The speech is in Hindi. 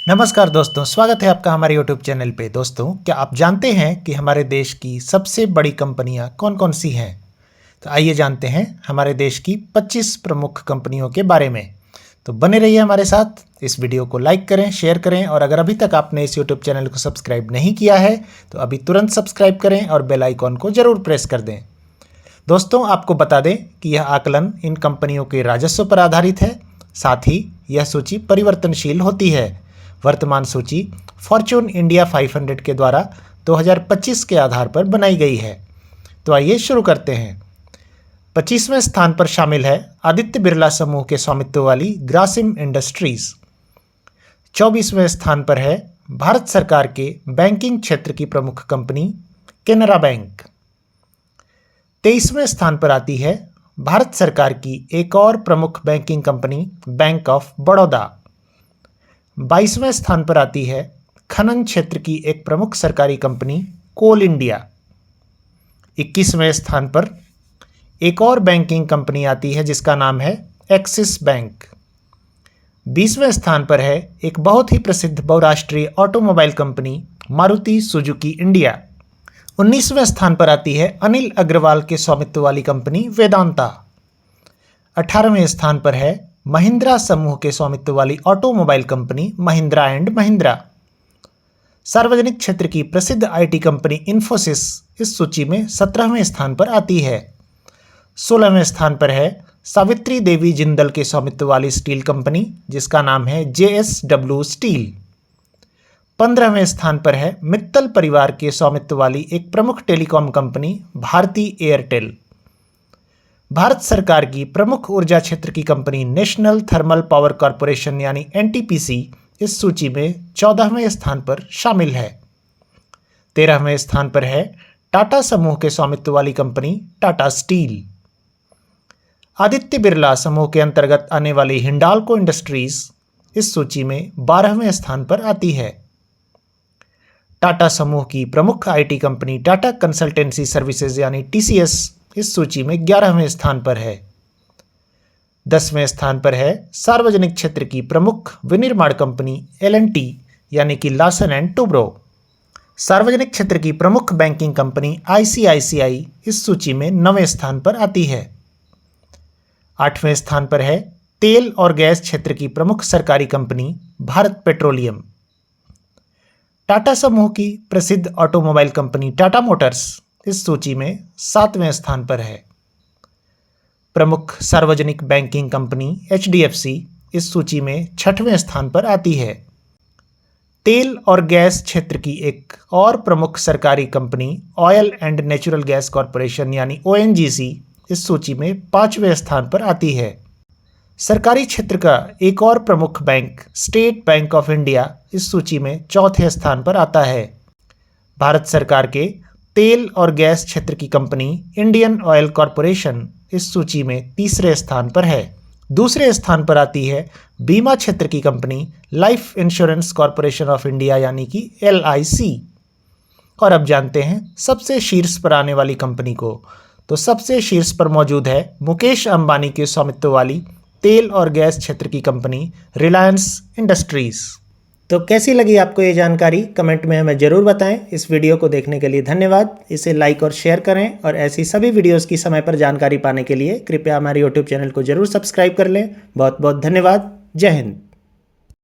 नमस्कार दोस्तों, स्वागत है आपका हमारे YouTube चैनल पे। दोस्तों, क्या आप जानते हैं कि हमारे देश की सबसे बड़ी कंपनियां कौन कौन सी हैं? तो आइए जानते हैं हमारे देश की 25 प्रमुख कंपनियों के बारे में। तो बने रहिए हमारे साथ। इस वीडियो को लाइक करें, शेयर करें और अगर अभी तक आपने इस YouTube चैनल को सब्सक्राइब नहीं किया है तो अभी तुरंत सब्सक्राइब करें और बेल आइकॉन को जरूर प्रेस कर दें। दोस्तों, आपको बता दें कि यह आकलन इन कंपनियों के राजस्व पर आधारित है। साथ ही यह सूची परिवर्तनशील होती है। वर्तमान सूची फॉर्च्यून इंडिया 500 के द्वारा 2025 के आधार पर बनाई गई है। तो आइए शुरू करते हैं। 25वें स्थान पर शामिल है आदित्य बिरला समूह के स्वामित्व वाली ग्रासिम इंडस्ट्रीज। 24वें स्थान पर है भारत सरकार के बैंकिंग क्षेत्र की प्रमुख कंपनी केनरा बैंक। 23वें स्थान पर आती है भारत सरकार की एक और प्रमुख banking company bank of Baroda. 22वें स्थान पर आती है खनन क्षेत्र की एक प्रमुख सरकारी कंपनी कोल इंडिया। 21वें स्थान पर एक और बैंकिंग कंपनी आती है जिसका नाम है एक्सिस बैंक। 20वें स्थान पर है एक बहुत ही प्रसिद्ध बहुराष्ट्रीय automobile company Maruti Suzuki India. 19वें स्थान पर आती है अनिल अग्रवाल के स्वामित्व वाली कंपनी वेदांता। 18वें स्थान पर है महिंद्रा समूह के स्वामित्व वाली automobile company Mahindra and Mahindra. सार्वजनिक क्षेत्र की प्रसिद्ध आईटी कंपनी इन्फोसिस इस सूची में 17वें स्थान पर आती है। 16वें स्थान पर है सावित्री देवी जिंदल के स्वामित्व वाली स्टील कंपनी जिसका नाम है JSW स्टील। 15वें स्थान पर है मित्तल परिवार के स्वामित्व वाली एक प्रमुख टेलीकॉम कंपनी भारती एयरटेल। भारत सरकार की प्रमुख ऊर्जा क्षेत्र की company National Thermal Power Corporation यानी NTPC इस सूची में 14वें स्थान पर शामिल है। 13वें स्थान पर है टाटा समूह के स्वामित्व वाली कंपनी टाटा स्टील। आदित्य बिरला समूह के अंतर्गत आने वाली हिंडाल्को इंडस्ट्रीज इस सूची में 12वें स्थान पर आती है। टाटा समूह की प्रमुख IT company Tata consultancy services यानी TCS इस सूची में 11वें स्थान पर है। 10वें स्थान पर है सार्वजनिक क्षेत्र की प्रमुख विनिर्माण कंपनी L&T यानी कि लार्सन एंड टुब्रो। सार्वजनिक क्षेत्र की प्रमुख बैंकिंग कंपनी ICICI इस सूची में 9वें स्थान पर आती है। 8वें स्थान पर है तेल और गैस क्षेत्र की प्रमुख सरकारी कंपनी भारत पेट्रोलियम। टाटा समूह की प्रसिद्ध ऑटोमोबाइल कंपनी टाटा मोटर्स इस सूची में 7वें स्थान पर है। प्रमुख सार्वजनिक बैंकिंग कंपनी HDFC इस सूची में 6वें स्थान पर आती है। तेल और गैस क्षेत्र की एक और प्रमुख सरकारी company oil and natural gas corporation यानी ONGC इस सूची में 5वें स्थान पर आती है। सरकारी क्षेत्र का एक और प्रमुख bank state bank of India इस सूची में 4थे स्थान पर आता है। भारत सरकार के तेल और गैस क्षेत्र की कंपनी इंडियन ऑयल कॉरपोरेशन इस सूची में 3रे स्थान पर है। दूसरे स्थान पर आती है बीमा क्षेत्र की company life insurance corporation of India यानी कि LIC। और अब जानते हैं सबसे शीर्ष पर आने वाली कंपनी को। तो सबसे शीर्ष पर मौजूद है मुकेश अंबानी के स्वामित्व वाली तेल और गैस क्षेत्र की कंपनी रिलायंस इंडस्ट्रीज। तो कैसी लगी आपको ये जानकारी कमेंट में हमें ज़रूर बताएं। इस वीडियो को देखने के लिए धन्यवाद। इसे लाइक और शेयर करें और ऐसी सभी वीडियोस की समय पर जानकारी पाने के लिए कृपया हमारे YouTube चैनल को ज़रूर सब्सक्राइब कर लें। बहुत बहुत धन्यवाद। जय हिंद।